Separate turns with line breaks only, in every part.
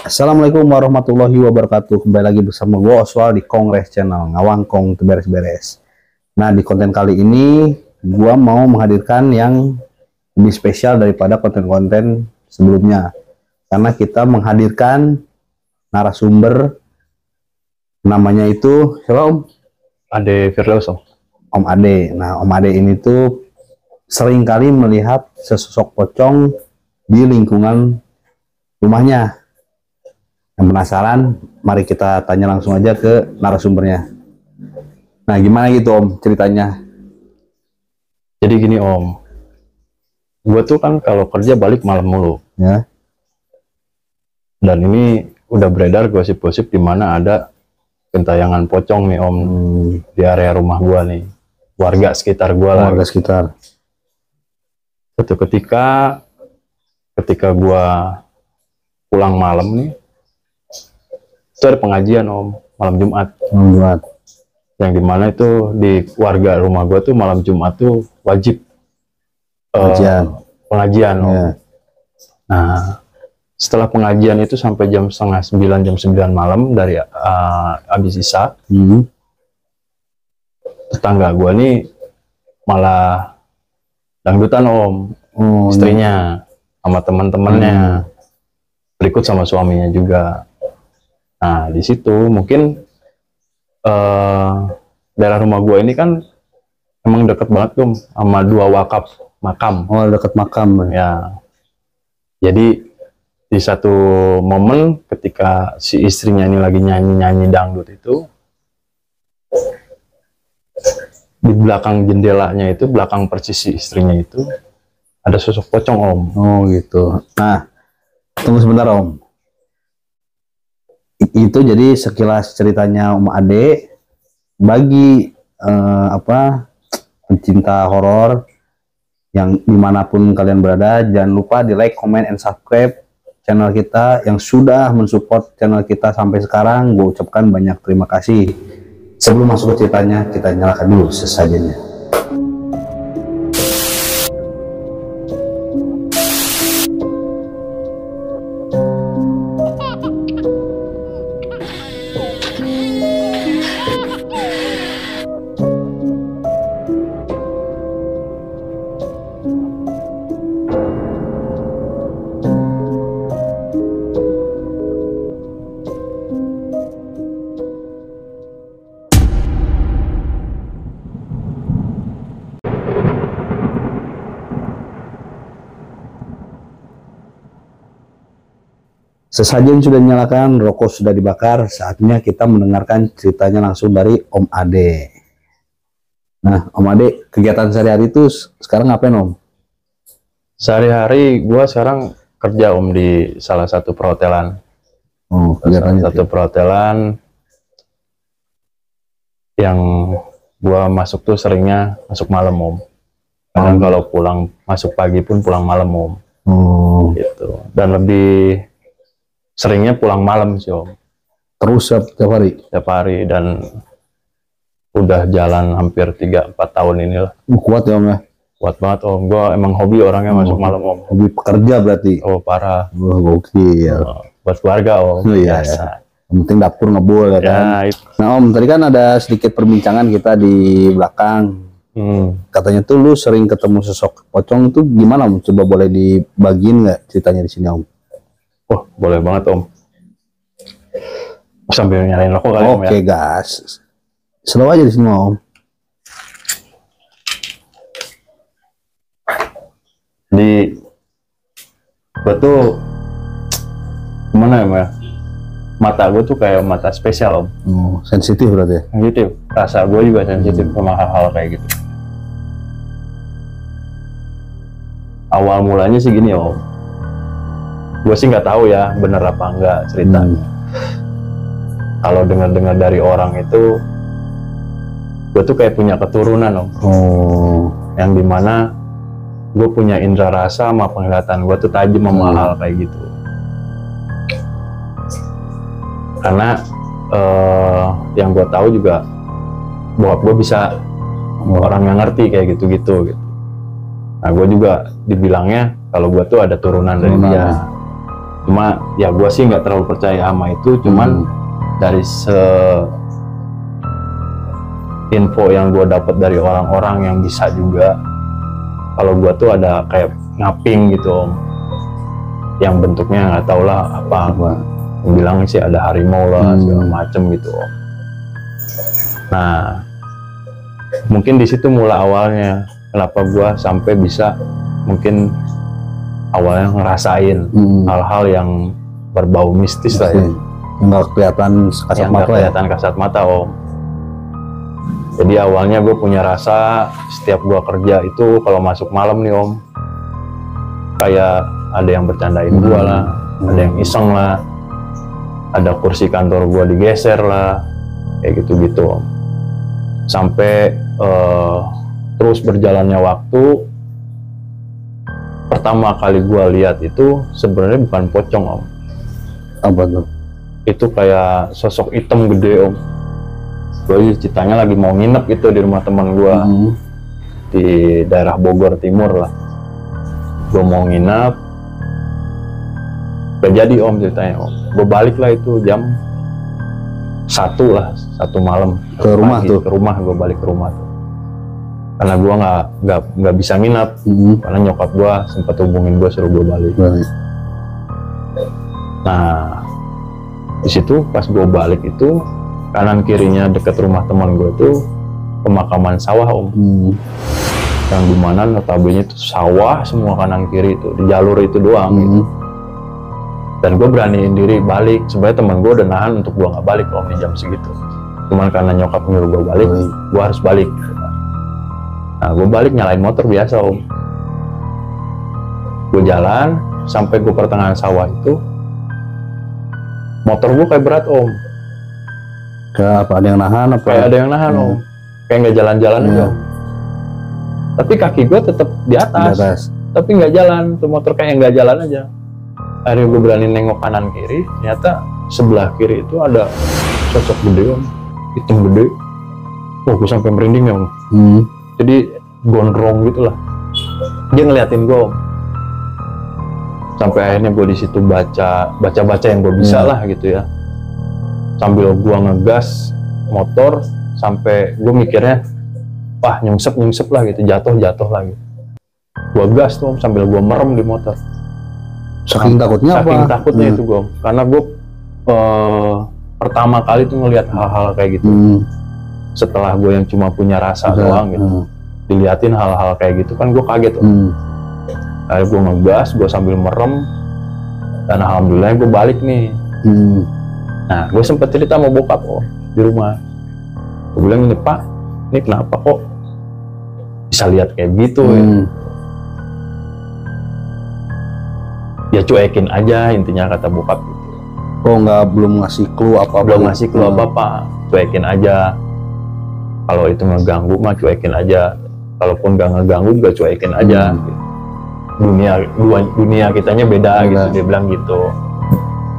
Assalamualaikum warahmatullahi wabarakatuh. Kembali lagi bersama gue Oswal di Kongres Channel Ngawangkong Beres-beres. Nah, di konten kali ini gue mau menghadirkan yang lebih spesial daripada konten-konten sebelumnya, karena kita menghadirkan narasumber, namanya itu siapa, Om?
Ade Firdaus, Om.
Om Ade. Nah, Om Ade ini tuh seringkali melihat sesosok pocong di lingkungan rumahnya. Yang penasaran, mari kita tanya langsung aja ke narasumbernya. Nah, gimana gitu Om ceritanya?
Jadi gini Om, gue tuh kan kalau kerja balik malam mulu.
Ya.
Dan ini udah beredar gosip-gosip di mana ada gentayangan pocong nih Om, di area rumah gue nih. Warga sekitar gue lah.
Warga sekitar.
Suatu ketika gue pulang malam nih, itu ada pengajian Om, malam Jumat.
Malam Jumat.
Yang dimana itu di warga rumah gue tuh malam Jumat tuh wajib pengajian Om.
Ya.
Nah, setelah pengajian itu sampai jam setengah 9, jam 9 malam dari habis Isya, tetangga gue nih malah dangdutan Om, istrinya sama teman-temannya, berikut sama suaminya juga. Nah, di situ mungkin daerah rumah gue ini kan emang deket banget tuh sama dua wakaf makam.
Oh, deket makam.
Ya. Jadi di satu momen ketika si istrinya ini lagi nyanyi-nyanyi dangdut itu, di belakang jendelanya itu, belakang persis si istrinya itu ada sosok pocong Om.
Oh gitu. Nah, tunggu sebentar Om. Itu jadi sekilas ceritanya Om Ade. Bagi pencinta horor yang dimanapun kalian berada, jangan lupa di like, comment, and subscribe channel kita yang sudah mensupport channel kita sampai sekarang. Gue ucapkan banyak terima kasih. Sebelum masuk ke ceritanya, kita nyalakan dulu sesajanya. Sesajen sudah dinyalakan, rokok sudah dibakar, saatnya kita mendengarkan ceritanya langsung dari Om Ade. Nah, Om Ade, kegiatan sehari-hari itu sekarang ngapain Om?
Sehari-hari gue sekarang kerja Om di salah satu perhotelan.
Oh,
salah satu perhotelan yang gue masuk tuh seringnya masuk malam Om. Kadang kalau pulang masuk pagi pun pulang malam Om.
Oh.
Gitu. Dan lebih seringnya pulang malam sih Om.
Terus setiap hari?
Setiap hari, dan udah jalan hampir 3-4 tahun inilah.
Kuat ya Om ya?
Kuat banget Om. Gue emang hobi orangnya masuk malam Om.
Hobi pekerja berarti?
Oh parah.
Gokil.
Buat keluarga Om.
Iya, ya. Yang penting dapur ngebul ya kan?
Itu.
Nah Om, tadi kan ada sedikit perbincangan kita di belakang. Katanya tuh lu sering ketemu sosok pocong, itu gimana Om? Coba boleh dibagiin nggak ceritanya di sini Om?
Oh, boleh banget Om. Sambil nyalain rokok kali Om ya.
Oke gas. Slow aja di sini Om.
Di gue tuh gimana ya? Mata gue tuh kayak mata spesial Om.
Oh, sensitif berarti ya?
Sensitif. Rasa gue juga sensitif sama hal-hal kayak gitu. Awal mulanya sih gini Om. Gue sih nggak tahu ya bener apa enggak ceritanya. Kalau dengar-dengar dari orang itu, gue tuh kayak punya keturunan Om.
Oh.
Yang dimana gue punya indera rasa sama penglihatan gue tuh tajam sama hal kayak gitu. Karena yang gue tahu juga bokap gue bisa orang yang ngerti kayak gitu-gitu gitu. Nah gue juga dibilangnya kalau gue tuh ada turunan dari dia. Cuma ya gue sih nggak terlalu percaya sama itu, cuman dari info yang gue dapat dari orang-orang yang bisa juga, kalau gue tuh ada kayak ngaping gitu om, yang bentuknya nggak tau lah apa, bilang sih ada harimau lah segala macem gitu om. Nah mungkin di situ mulai awalnya kenapa gue sampai bisa mungkin awalnya ngerasain hal-hal yang berbau mistis lah ya,
nggak kelihatan kasat mata,
kelihatan kasat mata om. Jadi awalnya gue punya rasa setiap gue kerja itu kalau masuk malam nih om, kayak ada yang bercandain gue lah, ada yang iseng lah, ada kursi kantor gue digeser lah, kayak gitu-gitu om. Sampai terus berjalannya waktu, pertama kali gue lihat itu sebenarnya bukan pocong om.
Apa tuh?
Itu kayak sosok hitam gede om. Gue ceritanya lagi mau nginep gitu di rumah teman gue di daerah Bogor Timur lah. Gue mau nginep, gak jadi om ceritanya om. Gue balik lah itu jam 1 malam
ke rumah
pagi,
tuh.
Ke rumah, gue balik ke rumah tuh. Karena gue nggak bisa nginep, karena nyokap gue sempat hubungin gue suruh gue balik. Nah di situ pas gue balik itu kanan kirinya dekat rumah teman gue tuh pemakaman sawah om, yang dimana notabene itu sawah semua kanan kiri itu di jalur itu doang gitu. Dan gue beraniin diri balik, sebenarnya teman gue udah nahan untuk gue nggak balik om di jam segitu, cuman karena nyokap nyuruh gue balik, gue harus balik. Nah gue balik nyalain motor biasa om, gue jalan sampai gue pertengahan sawah itu, motor gue kayak berat om.
Kayak apa, ada yang nahan apa?
Kayak ada yang nahan om, kayak nggak jalan-jalan aja om. Tapi kaki gue tetap di atas, tapi nggak jalan, tuh motor kayak nggak jalan aja. Akhirnya gue berani nengok kanan kiri, ternyata sebelah kiri itu ada sosok gede om, hitam gede. Oh gue sampai merinding ya om. Jadi gondrong gitulah, dia ngeliatin gue om. Sampai akhirnya gue di situ baca yang gue bisa lah gitu ya, sambil gue ngegas motor sampai gue mikirnya wah nyungsep lah gitu, jatuh lah gitu. Gue gas tuh om, sambil gue merem di motor.
Saking takutnya
itu gue om, karena gue pertama kali tuh ngelihat hal-hal kayak gitu. Setelah gue yang cuma punya rasa doang gitu, diliatin hal-hal kayak gitu kan gue kaget om. Akhirnya gue ngegas, gue sambil merem, dan alhamdulillah gue balik nih. Nah gue sempet cerita sama bokap om di rumah. Gue bilang ini pak, ini kenapa kok bisa lihat kayak gitu ya cuekin aja intinya kata bokap gitu.
Oh belum ngasih clue apa-apa?
Belum ngasih clue apa-apa, cuekin aja. Kalau itu ngeganggu mah cuekin aja, kalaupun gak ngeganggu juga cuekin aja gitu. Dunia kitanya beda gitu, dia bilang gitu.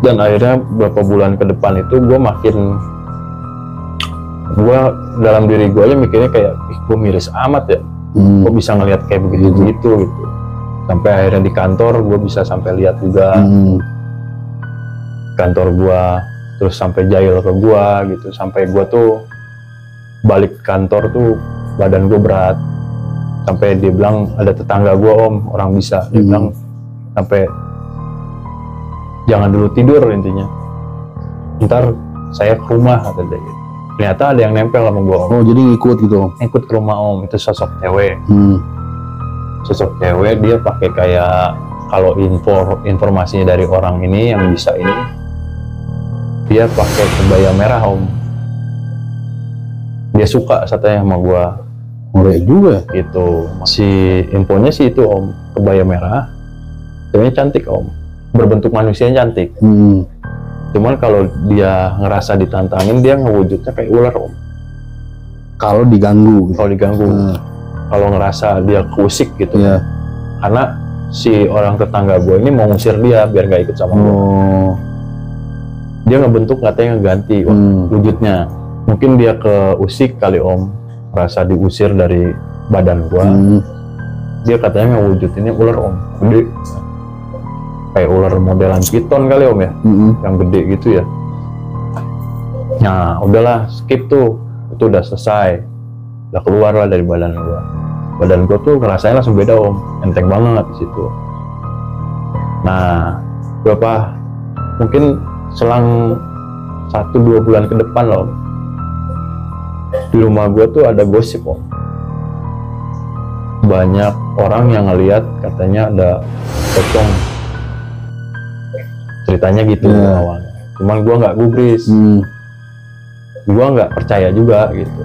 Dan akhirnya beberapa bulan ke depan itu gue dalam diri gue aja mikirnya kayak gue miris amat ya, gue bisa ngelihat kayak begitu gitu. Sampai akhirnya di kantor gue bisa sampai lihat juga kantor gue, terus sampai jahil ke gue gitu. Sampai gue tuh balik kantor tuh badan gue berat, sampai dia bilang ada tetangga gue om, orang bisa, dia bilang sampai jangan dulu tidur intinya, ntar saya ke rumah kata dia gitu. Ternyata ada yang nempel sama gue om.
Oh jadi ngikut gitu?
Ikut ke rumah om, itu sosok cewek. Sosok cewek, dia pakai kayak, kalau informasinya dari orang ini yang bisa ini, dia pakai kebaya merah om. Dia suka katanya sama gue.
Ngeri juga
gitu. Si infonya sih itu om, kebaya merah, ceweknya cantik om, berbentuk manusia cantik. Cuman kalau dia ngerasa ditantangin, dia ngewujudnya kayak ular om.
Kalau diganggu
Kalau ngerasa dia keusik gitu. Karena si orang tetangga gue ini mau ngusir dia biar nggak ikut sama gue. Dia ngebentuk katanya ngeganti wujudnya. Mungkin dia keusik kali om, rasa diusir dari badan gua. Dia katanya ngewujudinnya ular om, gede. kayak ular modelan piton kali om ya, yang gede gitu ya. Nah udahlah skip tuh, itu udah selesai, udah keluar lah dari badan gua. Badan gua tuh rasanya langsung beda om, enteng banget di situ. Nah mungkin selang 1-2 bulan ke depan loh, di rumah gua tuh ada gosip om. Banyak orang yang ngelihat katanya ada pocong, ceritanya gitu awalnya. Cuman gua nggak gubris, gua nggak percaya juga gitu.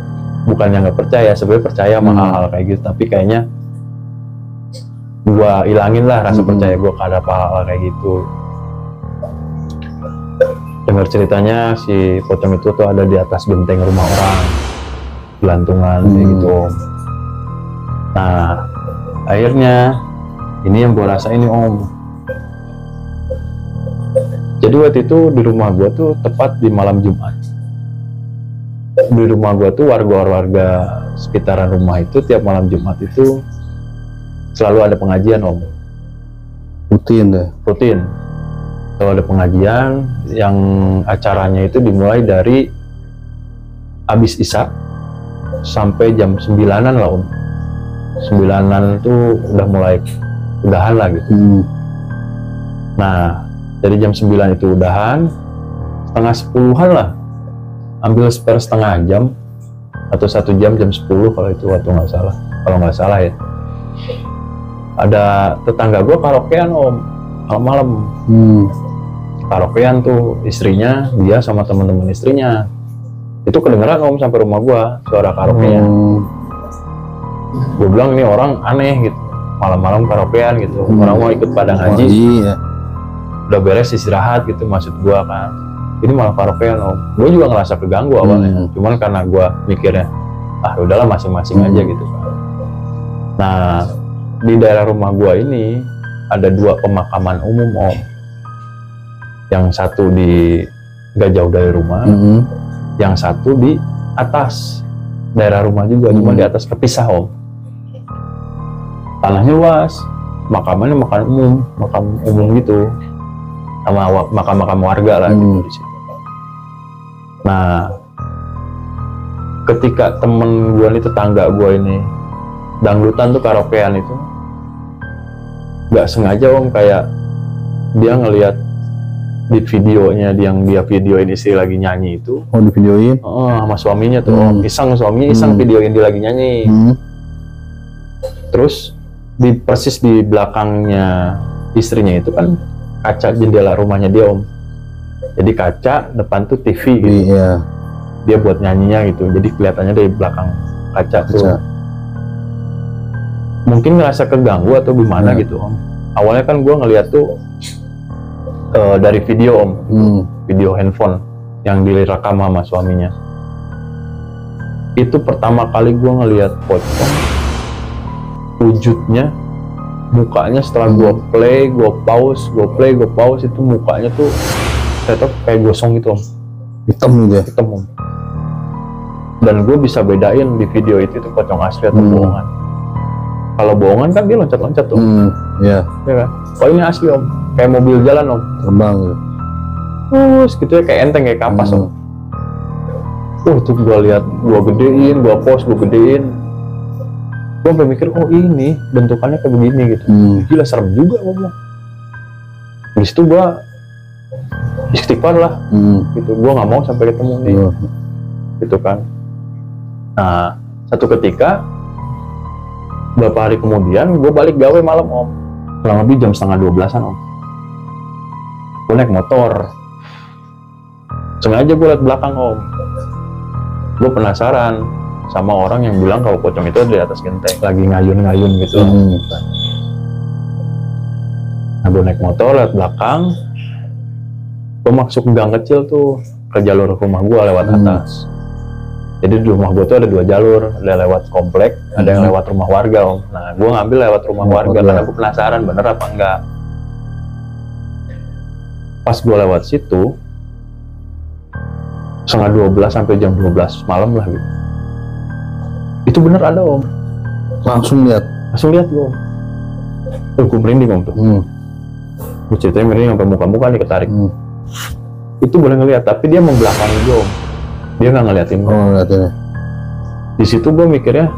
Bukannya nggak percaya, sebenarnya percaya sama hal-hal kayak gitu, tapi kayaknya gua ilangin lah rasa percaya gua ke ada hal-hal kayak gitu. Dengar ceritanya si pocong itu tuh ada di atas genteng rumah orang, gelantungan kayak gitu om. Nah akhirnya ini yang gua rasain nih om. Jadi waktu itu di rumah gua tuh tepat di malam Jumat. Di rumah gua tuh warga-warga sekitaran rumah itu tiap malam Jumat itu selalu ada pengajian om.
Rutin deh.
Rutin. Kalau ada pengajian yang acaranya itu dimulai dari habis Isya sampai jam 9-an lah om. 9-an tuh udah mulai udahan lah gitu. Nah dari jam 9 itu udahan, setengah 10-an lah, ambil spare setengah jam atau 1 jam, jam 10 kalau itu waktu kalau nggak salah ya. Ada tetangga gua karaokean om malam-malam. Karaokean tuh istrinya, dia sama teman-teman istrinya. Itu kedengeran om sampai rumah gua suara karaokean. Gue bilang ini orang aneh gitu, malam-malam karaokean gitu. Orang mau ikut pada ngaji, udah beres istirahat gitu maksud gua kan. Ini malah karaokean om. Gue juga ngerasa keganggu awalnya, cuman karena gua mikirnya udahlah masing-masing aja gitu kan. Nah di daerah rumah gua ini ada 2 pemakaman umum om. Yang satu di gak jauh dari rumah, yang satu di atas daerah rumah juga, cuma di atas kepisah om. Tanahnya luas, makamannya makam umum gitu, sama makam-makam warga lah gitu di situ. Nah, ketika temen gue nih, tetangga gue ini dangdutan tuh karaokean itu, nggak sengaja om, kayak dia ngelihat di videonya yang dia videoin istri lagi nyanyi itu.
Oh di videoin?
Sama suaminya tuh om, suaminya iseng videoin dia lagi nyanyi. Terus persis di belakangnya istrinya itu kan kaca jendela rumahnya dia om. Jadi kaca depan tuh TV gitu. Dia buat nyanyinya gitu, jadi kelihatannya dari belakang kaca tuh. Mungkin ngerasa keganggu atau gimana gitu om. Awalnya kan gue ngeliat tuh dari video om, video handphone yang direkam sama suaminya. Itu pertama kali gue ngeliat pocong wujudnya, mukanya setelah gue play, gue pause, itu mukanya tuh kayak gosong gitu om.
Hitam gitu ya?
Hitam om. Dan gue bisa bedain di video itu pocong asli atau bohongan. Kalau bohongan kan dia loncat-loncat tuh. Ya kan? Oh ini asli om, kayak mobil jalan om,
terbang gitu.
Terus gitu ya, kayak enteng, kayak kapas om. Itu gue lihat, gue gedein, gue pause, gue gedein. Gue sampai mikir, oh ini bentukannya kayak begini gitu. Gila serem juga om. Di situ gue istighfar lah, gitu. Gue nggak mau sampai ketemu nih, gitu kan. Nah satu ketika, beberapa hari kemudian gue balik gawe malam om, kurang lebih jam 11:30 om. Gue naik motor, sengaja gue liat belakang om. Gue penasaran sama orang yang bilang kalau pocong itu ada di atas genteng, lagi ngayun-ngayun gitu. Nah gue naik motor liat belakang, gue masuk gang kecil tuh ke jalur rumah gue lewat atas. Jadi di rumah gue tuh ada 2 jalur, ada lewat komplek, ada yang lewat rumah warga om. Nah gue ngambil lewat rumah warga karena gue penasaran bener apa enggak. Pas gue lewat situ, 11:30 sampai jam 12 malam lah gitu. Itu bener ada om. Langsung lihat gue om. Gue merinding om tuh. Gue ceritanya miring sampai muka-muka nih ketarik. Itu boleh ngeliat, tapi dia membelakangi gue om. Dia nggak ngeliatin gue.
Oh, ngeliatin.
Di situ gue mikirnya,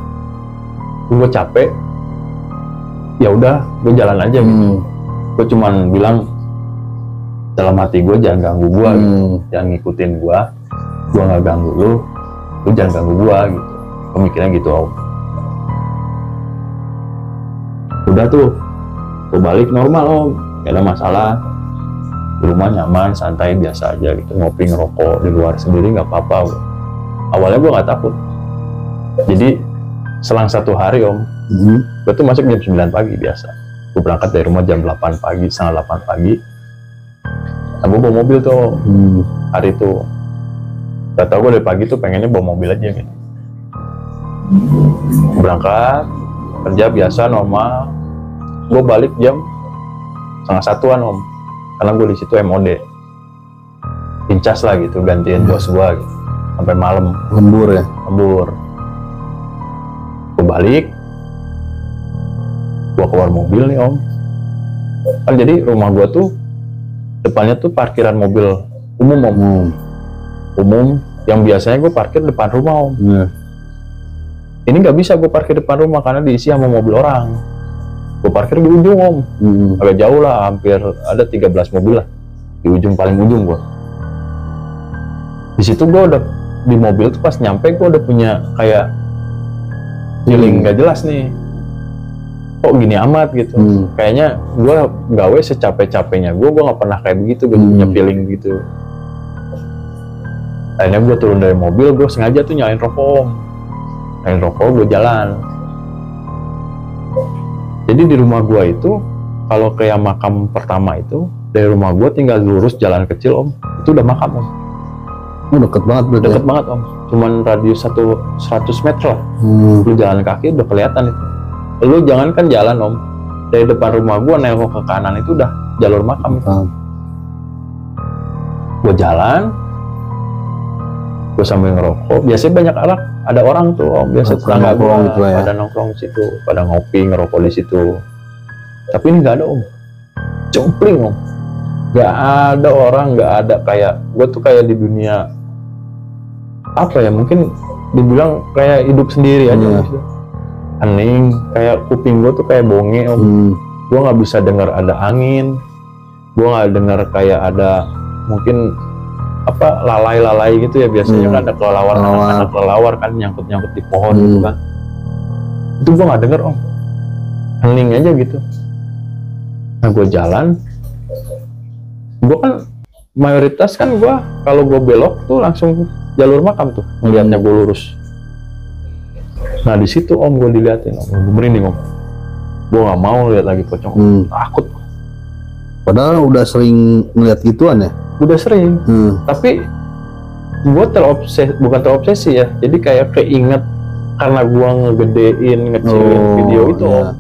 gue capek. Ya udah, gue jalan aja gitu. Gue cuman bilang dalam hati gue, jangan ganggu gue, gitu. Jangan ngikutin gue nggak ganggu lu jangan ganggu gue gitu. Pemikiran gitu om. Udah tuh, gue balik normal om, gak ada masalah. Di rumah nyaman, santai, biasa aja gitu, ngopi ngerokok di luar sendiri nggak apa-apa. Awalnya gue nggak takut. Jadi selang 1 hari om, gue tuh masuk jam 9 pagi biasa. Gue berangkat dari rumah jam 8 pagi, setengah 8 pagi. Nah, gue bawa mobil tuh hari itu. Gak tau gue dari pagi tuh pengennya bawa mobil aja gitu. Berangkat kerja biasa normal. Gue balik jam setengah 1-an om, karena gue di situ MOD. Pincas lah gitu, gantiin bos gue gitu. Sampai malam.
Lembur ya?
Lembur. Gue balik, gue keluar mobil nih om. Kan jadi rumah gue tuh depannya tuh parkiran mobil umum om. Umum yang biasanya gue parkir depan rumah om. Ini nggak bisa gue parkir depan rumah karena diisi sama mobil orang. Gue parkir di ujung om. Agak jauh lah, hampir ada 13 mobil lah di ujung, paling ujung gue. Di situ gue udah di mobil tuh pas nyampe gue udah punya kayak feeling nggak jelas nih. Kok gini amat gitu. Kayaknya gue gawe secapek-capeknya gue nggak pernah kayak begitu. Gue punya feeling gitu. Akhirnya gue turun dari mobil, gue sengaja tuh nyalain rokok om. Nyalain rokok, gue jalan. Jadi di rumah gue itu, kalau kayak makam pertama itu, dari rumah gue tinggal lurus jalan kecil om, itu udah makam om.
Deket banget berarti.
Deket banget om, cuman radius 100 meter lah. Lu jalan kaki udah kelihatan itu. Lu jangan kan jalan om, dari depan rumah gue nengok ke kanan itu udah jalur makam itu. Gue jalan, gue sambil ngerokok. Biasanya banyak ada orang tuh om, biasa tetangga gue gitu ya. Pada nongkrong di situ, pada ngopi ngerokok di situ. Tapi ini nggak ada om, jompling om. Nggak ada orang, nggak ada. Kayak gue tuh kayak di dunia apa ya, mungkin dibilang kayak hidup sendiri aja gitu. Hening, kayak kuping gue tuh kayak bonge om. Gue nggak bisa dengar ada angin, gue nggak dengar kayak ada mungkin apa lalai gitu ya, biasanya kan ada kelelawar, anak-anak kelelawar kan nyangkut di pohon gitu kan. Itu gue nggak denger om, hening aja gitu. Nah gue jalan, gue kan mayoritas kan gue kalau gue belok tuh langsung jalur makam tuh, ngeliatnya gue lurus. Nah di situ om gue diliatin om, gue merinding om. Gue nggak mau lihat lagi pocong, takut.
Padahal udah sering ngeliat gituan ya?
Udah sering, tapi gue bukan terobsesi ya, jadi kayak keinget karena gue ngegedein, ngecilin video itu om.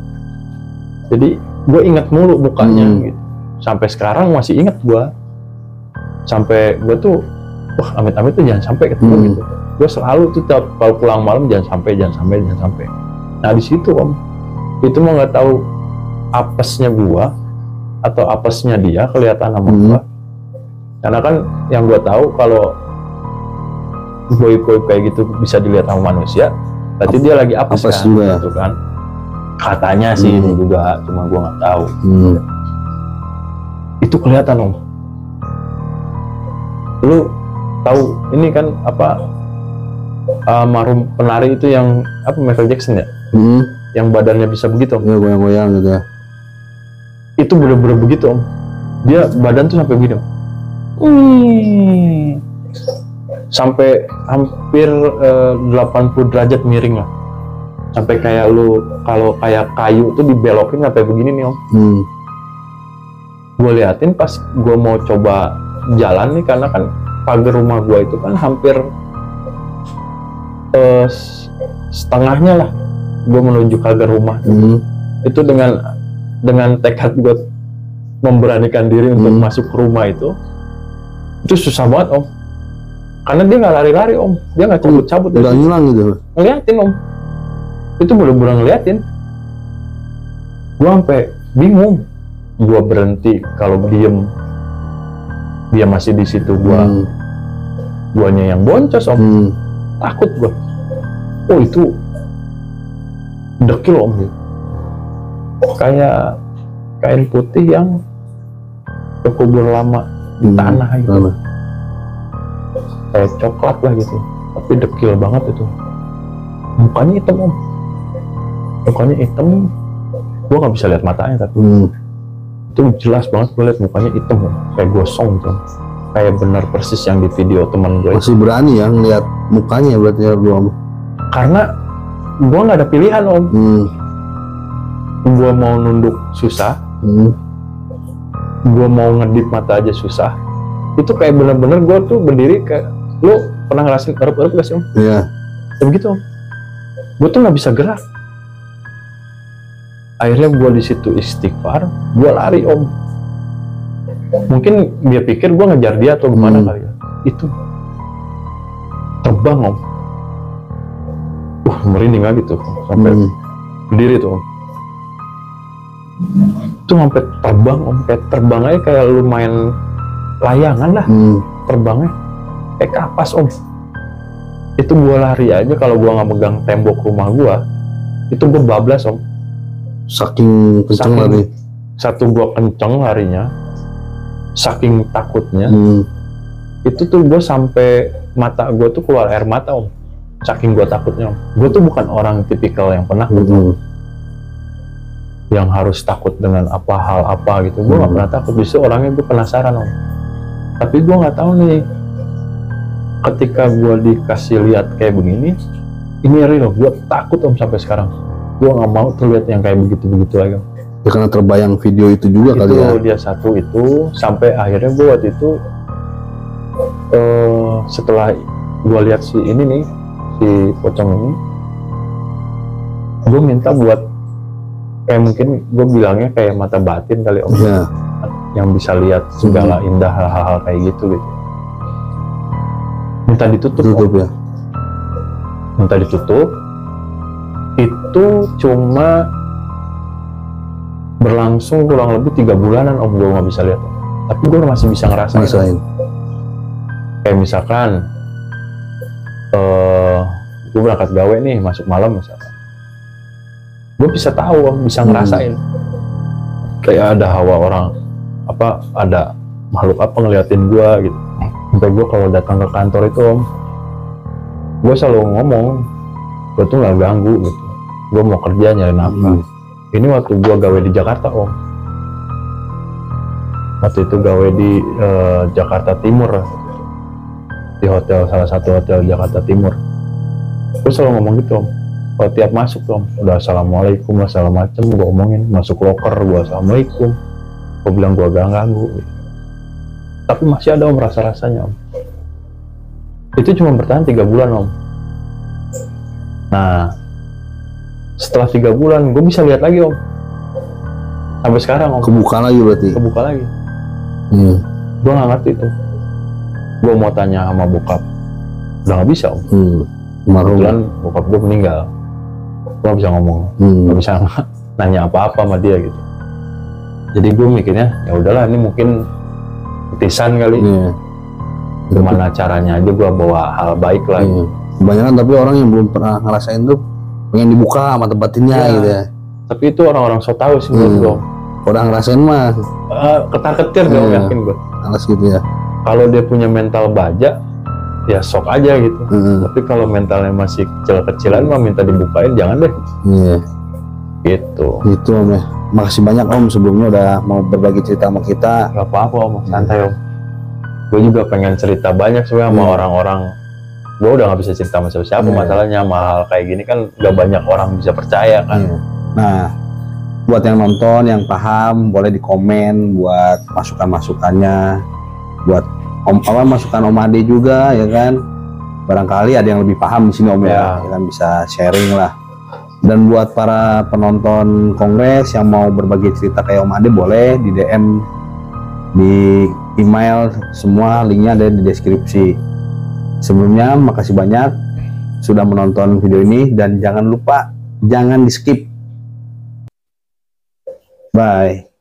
Jadi gue inget mulu mukanya gitu. Sampai sekarang masih inget gue. Sampai gue tuh, wah amit-amit tuh jangan sampai ketemu gitu. Gue selalu tuh kalau pulang malam jangan sampai. Nah di situ om, itu mau nggak tahu apesnya gue atau apesnya dia kelihatan sama gue. Karena kan yang gue tahu kalau goib-goib kayak gitu bisa dilihat sama manusia, berarti dia lagi apes kan,
juga.
Gitu kan. Katanya sih ini juga, cuma gue nggak tahu. Itu kelihatan om. Lu tahu ini kan apa almarhum penari itu yang apa, Michael Jackson ya? Yang badannya bisa begitu om.
Ya goyang-goyang gitu ya.
Itu bener-bener begitu om. Dia badan tuh sampai begini om. Sampai hampir 80 derajat miring lah. Sampai kayak lu kalau kayak kayu tuh dibelokin sampai begini nih om. Gue liatin pas gue mau coba jalan nih, karena kan pagar rumah gue itu kan hampir setengahnya lah gue menuju pagar rumah. Itu dengan tekad gue memberanikan diri untuk masuk ke rumah itu susah banget om, karena dia nggak lari-lari om, dia nggak cabut-cabut,
udah ngilang gitu,
ngeliatin om. Itu bener-bener ngeliatin. Gue sampai bingung, gua berhenti, kalau diem dia masih di situ, guanya yang boncos om. Takut gua. Oh itu dekil om, kayak kain putih yang terkubur lama di tanah gitu. Kayak coklat lah gitu, tapi dekil banget itu. Mukanya hitam om, mukanya hitam. Gua nggak bisa lihat matanya tapi itu jelas banget gue lihat mukanya hitam om. Kayak gosong gitu, kayak benar persis yang di video teman gue.
Masih berani ya ngeliat mukanya berarti ya lu om?
Karena gue nggak ada pilihan om. Gue mau nunduk susah, gue mau ngedip mata aja susah. Itu kayak bener-bener gue tuh berdiri kayak, lu pernah ngerasain erup-erup gak sih om?
Iya.
Ya begitu om. Gue tuh nggak bisa gerak. Akhirnya gue di situ istighfar, gue lari om. Mungkin dia pikir gue ngejar dia atau gimana kali ya. Itu terbang om. Merinding lagi tuh sampai berdiri tuh om. Itu sampai terbang om, kayak terbang aja kayak lu main layangan lah. Terbangnya kayak kapas om. Itu gue lari aja, kalau gue nggak megang tembok rumah gue, itu gue bablas om.
Saking kenceng lari.
Satu gue kenceng larinya, saking takutnya. Itu tuh gue sampai mata gue tuh keluar air mata om. Saking gue takutnya om. Gue tuh bukan orang tipikal yang penakut yang harus takut dengan hal apa gitu. Gue nggak pernah takut, justru orangnya gue penasaran om. Tapi gue nggak tahu nih, ketika gue dikasih lihat kayak begini, ini real, gue takut om sampai sekarang. Gue nggak mau tuh lihat yang kayak begitu lagi om.
Ya karena terbayang video itu juga kali ya.
Itu dia satu itu, sampai akhirnya gue waktu itu setelah gue lihat si ini nih, si pocong ini, gue minta buat kayak, mungkin gue bilangnya kayak mata batin kali om. Yang bisa lihat segala indah hal-hal kayak gitu. Minta ditutup
ya.
Minta ditutup. Itu cuma berlangsung kurang lebih 3 bulanan om, gue nggak bisa lihat. Tapi gue masih bisa ngerasain. Kayak misalkan gue berangkat gawe nih, masuk malam misalkan, gue bisa tahu om, bisa ngerasain kayak ada hawa orang apa, ada makhluk apa ngeliatin gue gitu. Sampai gue kalau datang ke kantor itu om, gue selalu ngomong, gue tuh nggak ganggu gitu, gue mau kerja nyari nafkah. Ini waktu gue gawe di Jakarta om, waktu itu gawe di Jakarta Timur, di hotel, salah satu hotel Jakarta Timur. Gue selalu ngomong gitu om, kalau tiap masuk om, udah assalamualaikum lah segala macem, gue omongin. Masuk loker gue assalamualaikum, gue bilang gue gak ganggu. Tapi masih ada om rasa-rasanya om. Itu cuma bertahan 3 bulan om. Nah setelah 3 bulan gue bisa lihat lagi om, sampai sekarang om.
Kebuka lagi berarti?
Kebuka lagi. Gue gak ngerti itu. Gue mau tanya sama bokap, udah gak bisa om. Kebetulan bokap gue meninggal, gue gak bisa ngomong, gak bisa nanya apa-apa sama dia gitu. Jadi gue mikirnya ya udahlah, ini mungkin ketisan kali. Gimana caranya aja gue bawa hal baik lah.
Kebanyakan tapi orang yang belum pernah ngerasain tuh pengen dibuka sama batinnya gitu ya.
Tapi itu orang-orang so tau sih menurut gue.
Udah ngerasain mah
ketar-ketir gue yakin gue.
Alas gitu ya.
Kalau dia punya mental baja, ya sok aja gitu. Tapi kalau mentalnya masih kecil-kecilan mah minta dibukain jangan deh. Gitu.
Itu om ya. Makasih banyak om sebelumnya udah mau berbagi cerita sama kita.
Gak apa-apa om, santai om. Gue juga pengen cerita banyak sebenarnya sama orang-orang. Gue udah gak bisa cerita sama siapa-siapa. Masalahnya sama hal kayak gini kan gak banyak orang bisa percaya kan.
Nah, buat yang nonton, yang paham, boleh di komen buat masukan-masukannya, buat masukan Om Ade juga ya kan. Barangkali ada yang lebih paham di sini om ya kan, bisa sharing lah. Dan buat para penonton kongres yang mau berbagi cerita kayak Om Ade, boleh di DM, di email, semua linknya ada di deskripsi. Sebelumnya makasih banyak sudah menonton video ini, dan jangan lupa jangan di skip. Bye.